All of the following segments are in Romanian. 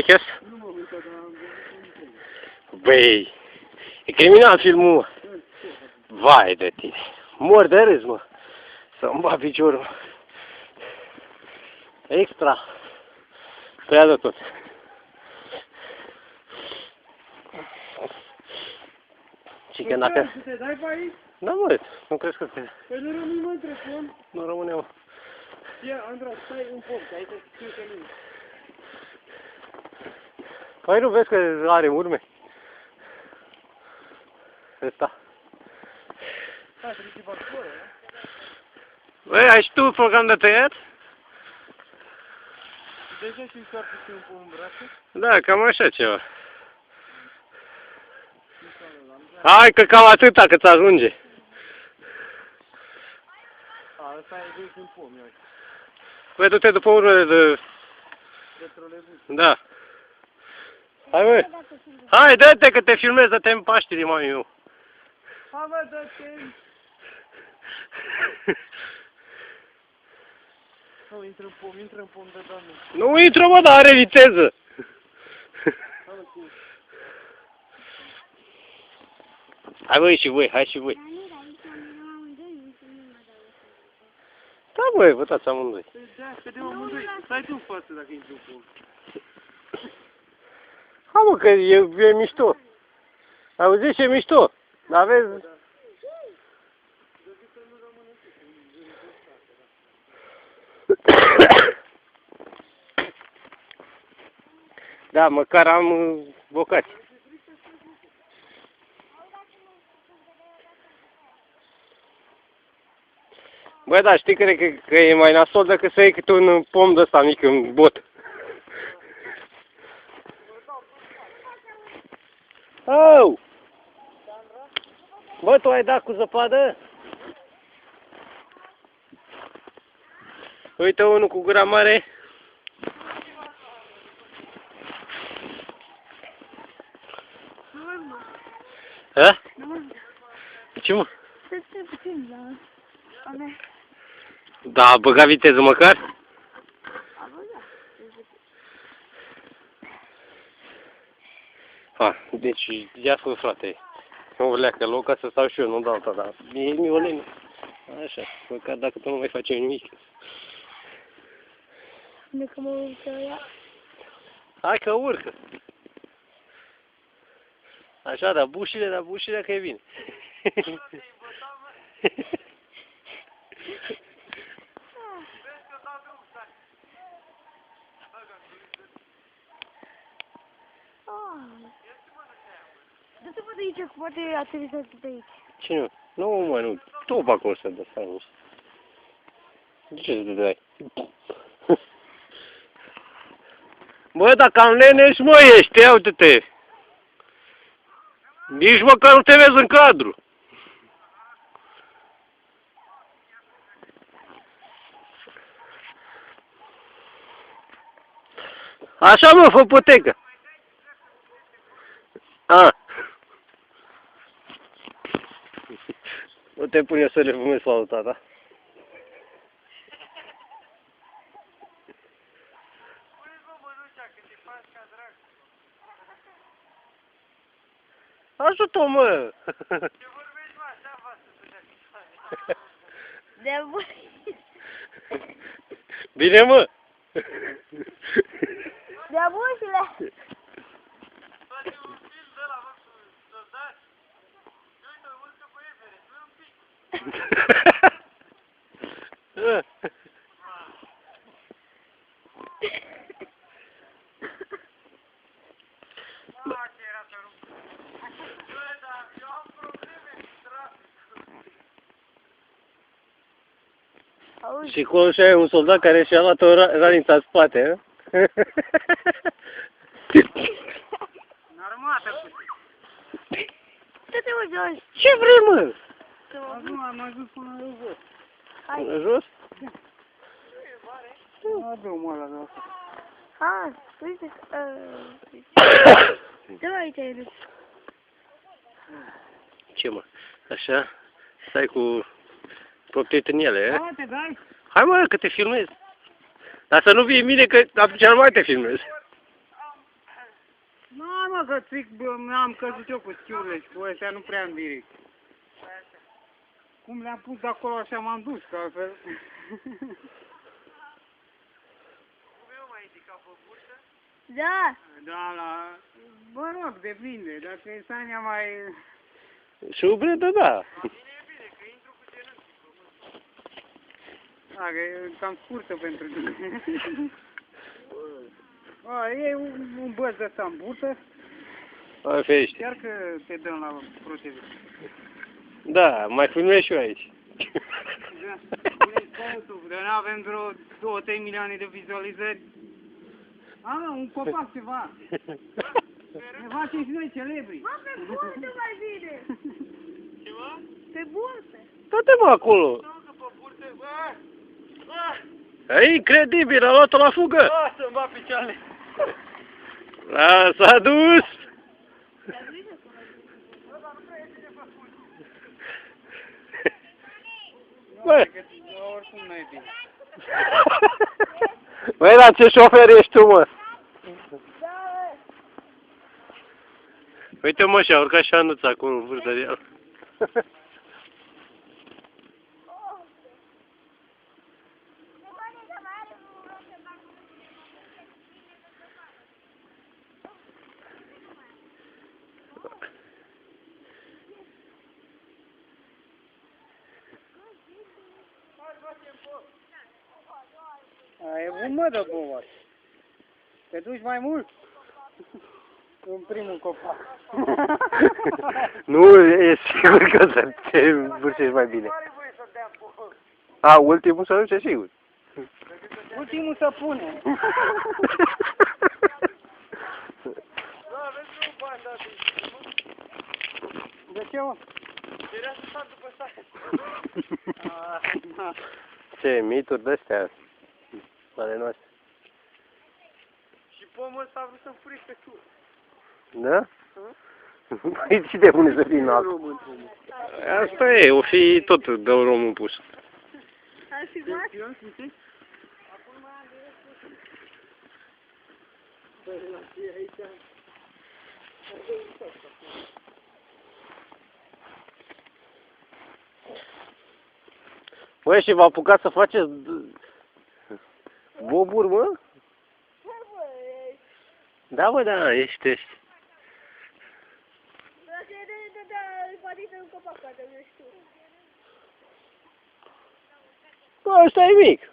Ce-i asta? Băi, e criminal filmul, mă. Vai de tine. Mor de râs, mă. Să-mi bat piciorul, mă. Extra. Tăia de tot. Și că dacă... Te dai pe aici? Da, mă, nu crezi că... Păi nu rămâi mă între pom? Nu rămâne, mă. Ia, Andra, stai un pom, că aici știu că nu. Păi nu vezi că are urme? Ăsta. Hai, să ridici barcoră, da? Băi, ai și tu program de tăiat? Deja și foarte și un pom în brațe? Da, cam așa ceva. Hai că cam atâta cât ajunge. A, ăsta e dus un pom, ia. Băi, du-te după urmele de... De trolebus. Da. Hai, băi. Hai, dă-te că te filmez, dă-te în Paștele, mami meu. Hai, bă, dă-te! Nu, intră în pom de doamne. Nu intră, mă, dar are viteză. Hai, băi, și voi, hai și voi. Da, băi, vătați amândoi. Da, vedem amândoi. Stai tu în față dacă intri în pom. Ha, mă, că e mișto. Auziți, e mișto. Dar vezi... Da, măcar am vocați. Băi, da, știi că e mai nasol decât să iei câte un pom de ăsta mic în bot. Oh! Bă, tu ai dat cu zăpadă? Uite unul cu gura mare. Ha? Ce, mă? Să stai puțin la... Ame... Da, a băgat viteză măcar? A băgat. Ha, deci ia spui, frate. Nu leacă loc ca să stau și eu, nu dau alta, dar e miolene. Așa, măcar dacă tu nu mai faci nimic. Dacă mă uit ea... Hai că urcă. Așa, dar bușile că e bine. Du-te mă de aici, că poate a trebuit să te aici. Cine? Nu, mă, nu. Tu bag acolo să dă, stai niște. De ce să te dai? Bă, dar cam leneș, mă, ești, ia uite-te. Nici măcar nu te vezi în cadru. Așa, mă, fă potecă. A. Nu te pune să le fumezi sau tata. Ajută-o, mă! Ce vorbești, mă, așa față să dea. De bun. Bine, mă! De bușile. Face un film de ăla, mă, cu soldați. Și uite, urcă pe Everest, nu un pic. Ce era pe rup. Bă, dar eu am probleme cu traficul. Auzi, Și cu așa e un soldat care și-a luat o raniță în spate, hă? În armată, cu du-te mă jos. Ce vrei, mă? acum am ajuns până la jos. Hai. În jos? Nu avem mă ăla de asta. Ha, uite. Dă aici, Iris. Ce, mă? Așa? Stai cu proptiet în ele, hă? Hai, te dai? Hai, mă, că te filmezi. Dar să nu fie mine, că atunci nu mai te filmezi. Nu, mă, că stric, am căzut eu cu schiurile și cu ăștia nu prea am direct. Cum le-am pus de acolo, așa m-am dus, că altfel... Cum eu mai indicat pe burtă? Da. Da, la... Mă rog, depinde, dacă e Sania mai... Și ubredă, da. La mine e bine, că intru cu genunchii pe mână. Da, că e cam scurtă pentru tine. E un băț de ăsta în burtă, Mai ferește. chiar că te dăm la proteză. Da, mai filmezi și eu aici. Da, puneți pe YouTube, dar nu avem vreo 2-3 milioane de vizualizări. Un copac ceva. Ne facem și noi celebri. Mă, pe burtă mai bine. Ce mă? Pe burtă. Toate mă acolo. Stau că pe burtă, bă! Bă! E incredibil, a luat-o la fugă. Lasă-mi bat picioarele! S-a dus. Bă. Oricum nu e bine. Băi, la ce șofer ești tu, mă? Uite, mă, și-a urcat și Anuța acolo în vârf de el. E bun, mă, de bovaș. Te duci mai mult? În primul copac. Nu, e sigur că să te învârșești mai bine. A, ultimul să duce, sigur. Ultimul să pune. Da, vezi că nu bani, da, De ce, mă? era să fac după sate. Ce mituri de-astea ale noastre. Și pomul ăsta a vrut să-mi fure pe tu. Da? Păi și de unde să fii noapte? Asta e, o fi tot de un rom pus. Ai filmat? Băi, și vă apucați să faceți boburi, mă? Da, bă, da, ești. Bă, ăsta e mic.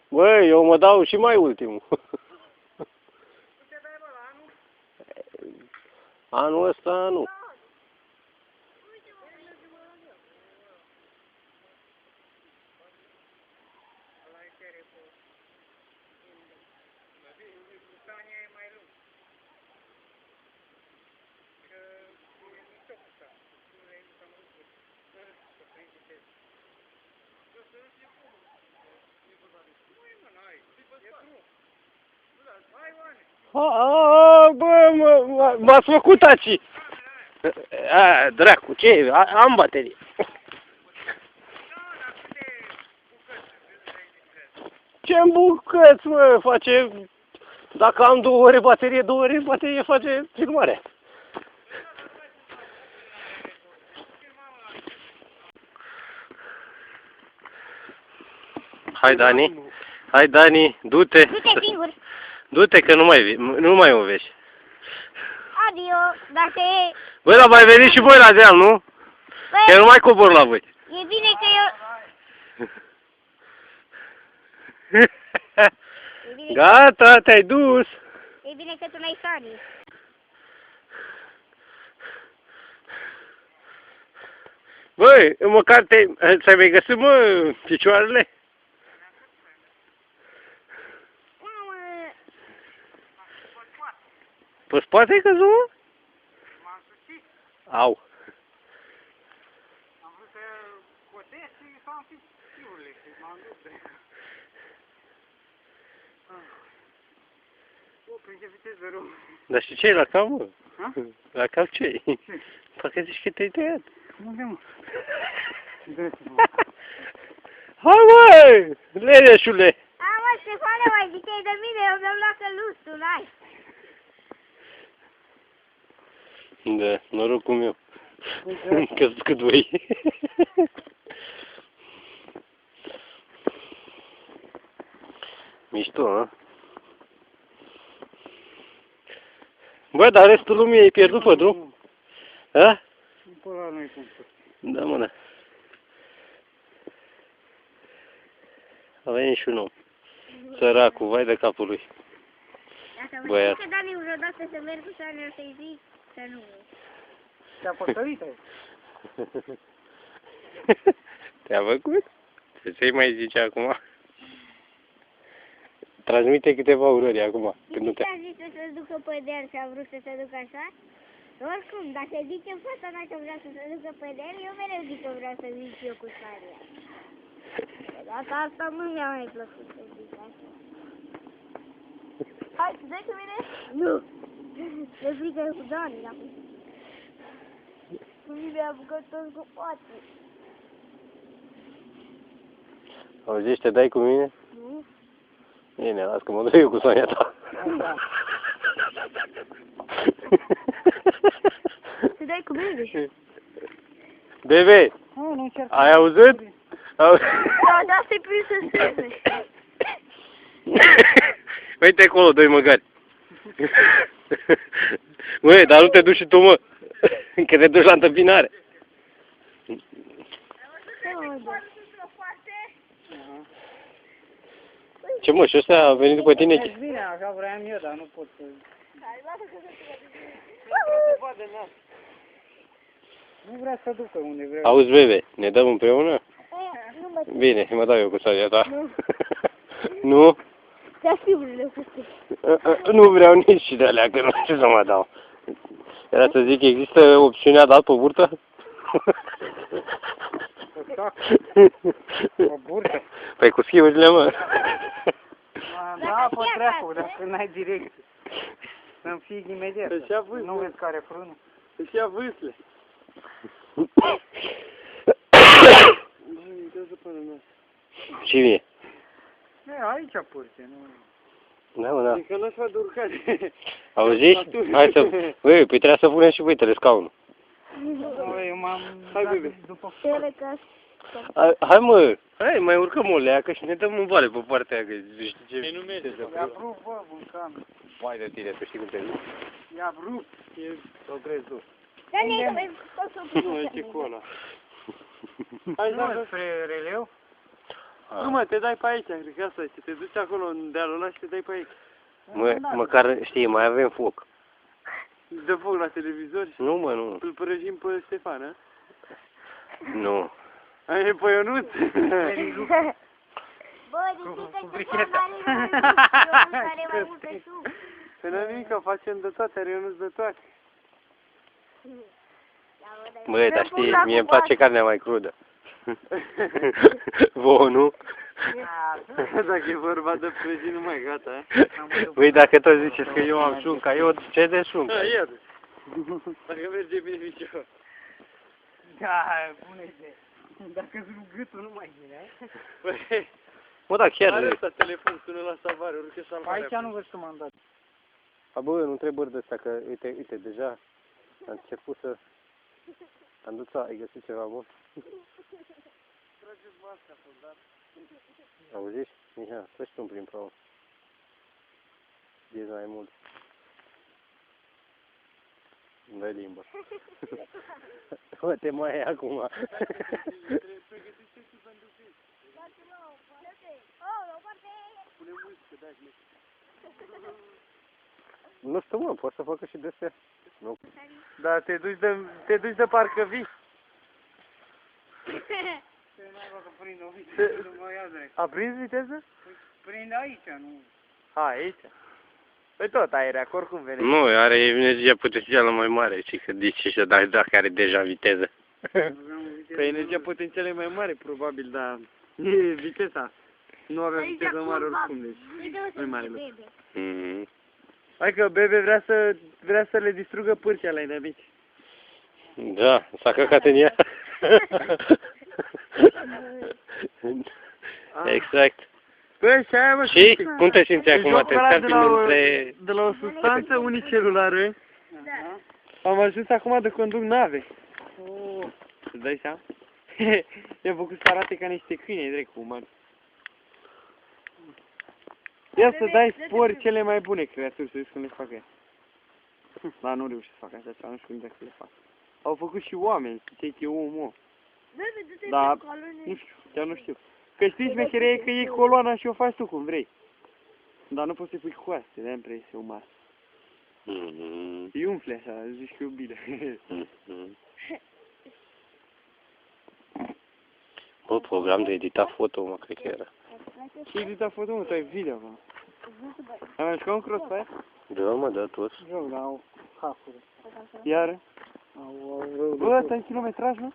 Bă, eu mă dau și mai ultimul. Anul ăsta, nu. Bă, m-ați făcut aci. Dracu, ce? Am baterie. Ce-mi bucăți, mă, face... Dacă am 2 ore baterie face filmarea. Hai, Dani, du-te. Du-te singur. Du-te că nu mai o vezi. Adio, dacă e... Băi, dar mai veniți și voi la deal, nu? Că eu nu mai cobor la voi. E bine că eu... Gata, te-ai dus. E bine că tu n-ai sari. Băi, măcar ți-ai mai găsit, mă, picioarele? Pe spate ai căzut, mă? M-am sucit. Au. Am vrut să cotesc și s-au închis schiurile și m-am dus de... Prin ce viteză rău. Dar și ce e la cap, mă? Ha? La cap ce e? Parcă zici că te-ai tăiat. Unde, mă? Hai, măi! Leneșule! Mă, Ștefane, mai ziceai de mine, eu mi-am luat călustul, n-ai. Da, norocul meu. Că-ți cât voi. Mișto, a? Bă, dar restul lumii ai pierdut pe drum? A? Pe la noi cum să. Da, mă, da. A venit și un om. Săracul, vai de capul lui. Dacă mă Băiat. zice Dani vreodată să merg cu Soania să-i zic, să nu. Te-a păcălit ai. Te-a făcut? Ce să-i mai zice acum? Transmite câteva urări acum, când nu te... Știi ce a zis să se ducă pe deal și a vrut să se ducă așa? Oricum, dacă zice fata mea că vrea să se ducă pe deal, eu mereu zic că vreau să zic eu cu Soania. Data asta nu mi-a mai plăcut să zic așa. Hai, tu dai cu mine? Nu! Se frică cu Dani, la mine. Cu mine a bucat tot cu poate. Auzi, te dai cu mine? Nu? Bine, las că mă duc eu cu Sonia ta. Te dai cu mine? Bebe, Nu, nu încerc. ai auzit? Da, da, stai prins să strâne. Uite acolo, doi măgari. Măi, dar nu te duci și tu, mă. Că te duci la întâmpinare. Ce mă, și ăsta a venit după tine? Ești bine, așa vreau eu, dar nu pot să... Nu vrea să ducă unde vreau. Auzi, Bebe, ne dăm împreună? Nu mă Bine, mă dau eu cu Sonia ta. Nu? Te-a fiurile făcut. Nu vreau nici și de alea, că nu știu să mă dau. Era să zic, există opțiunea dat pe burtă? O burtă. Păi cu schiurile, mă. Da, pe treacul, dacă n-ai direcție. Să-mi fii imediat. Nu vezi care frână? Își ia vâsle. Cine? Aici purte, nu... Da, mă, da. Adică nu-și va durca. Auziți? Hai să... Băi, păi trebuia să punem și voi scaunul. Eu m-am... Hai, bebe. După... Hai, mă. Hai, mai urcăm o leacă și ne dăm în vale pe partea aia, că știi ce... Ei, nu merge. I-a vrut, bă, vulcanul. Vai de tine, tu știi cum te zici? I-a vrut. Sau crezi tu? Dani, Nu, e cu ăla. Hai, nu, spre releu? Nu, mă, te dai pe aici, cred că asta este. Te duci acolo în dealul ăla și te dai pe aici. Mă, măcar, știi, mai avem foc. Dă foc la televizor și Nu, mă, nu. îl prăjim pe Ștefan, a? Nu. Ai pe Ionuț? Bă, de ce că are mai multă suc? Pe n-am nimic, că facem de toate, are Ionuț de toate. Băi, dar știi, mie îmi place carnea mai crudă. Vouă, nu? Dacă e vorba de prăjit, nu mai gata, Băi, dacă tot ziceți că eu am șunca, eu ce de șunca? Ia dacă merge bine picior. Da, bună idee. Dacă-ți rup gâtul, nu mai vine, Păi, Mă, da, chiar... are ăsta telefon, sună la salvare, urcă salvarea. aici nu vezi că m-am dat. A, bă, nu întrebări de astea, că, uite, deja am început să... Am dus, ai găsit ceva bun? Trageți masca, soldat. Auziți? Mihea, treci tu prin plouă. Diezi mai mult. Îmi dai limba. Bă, te mai ai acum. Nu știu, mă, poți să facă și de-astea. Nu. Da, te duci de parcă vii. A prins viteză? Prind aici, nu... A, aici. Păi tot aerea, oricum vede. Nu, are energia potențială mai mare, ci că zice și dacă are deja viteză. Păi energia potențială e mai mare, probabil, dar e viteza. Nu avea viteză mare oricum, deci nu e mare lucru. Mm. Hai că Bebe vrea să le distrugă pârcea la inamici. Da, s-a căcat în ea. Exact. Păi, și aia, mă, Și cum te simți acum? Te jocul ăla scarpi între... de la o substanță unicelulară, Da. am ajuns acum de conduc nave. Îți dai seama? I-a făcut să arate ca niște câini, drept cu umani. Ia să dai spori cele mai bune creaturi, să vezi cum le fac ea. Dar nu reușesc să fac așa ceva, nu știu cum să le fac. Au făcut și oameni, știi că e om. Da, nu știu, chiar nu știu. Că știi, șmecherea e că iei coloana și o faci tu cum vrei. Dar nu poți să pui coaste, de-aia îmi trebuie să o masă. Îi umfle așa, zici că e o bine. Bă, program de editat foto, mă, cred că era. Ce edita foto, mă, tu ai video acum. Ai mai jucat un Crossfire? Da, mă, da, toți. Joc, dar au hackuri. Iară? Bă, ăsta e kilometraj, mă?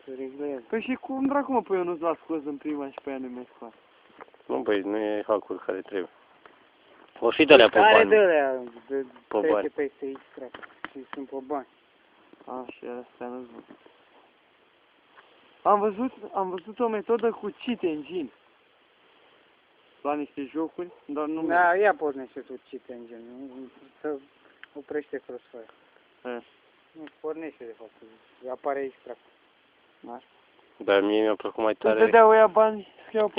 Se reglează. Păi și cum dracu, mă, păi eu nu-ți las scos în prima și pe aia nu mi-ai scos? Nu, băi, nu e hack-uri care trebuie. O fi de-alea pe Care bani. de alea? De Pe bani. peste extra. Și sunt pe bani. Așa, astea nu-ți văd. Am văzut o metodă cu cheat engine. La niște jocuri, dar nu... Da, ia pornește tu cheat engine. Să oprește Crossfire. Nu, pornește de fapt. Apare extra. Dar mie mi-a plăcut mai Să-ți tare. dea oia bani, să iau pe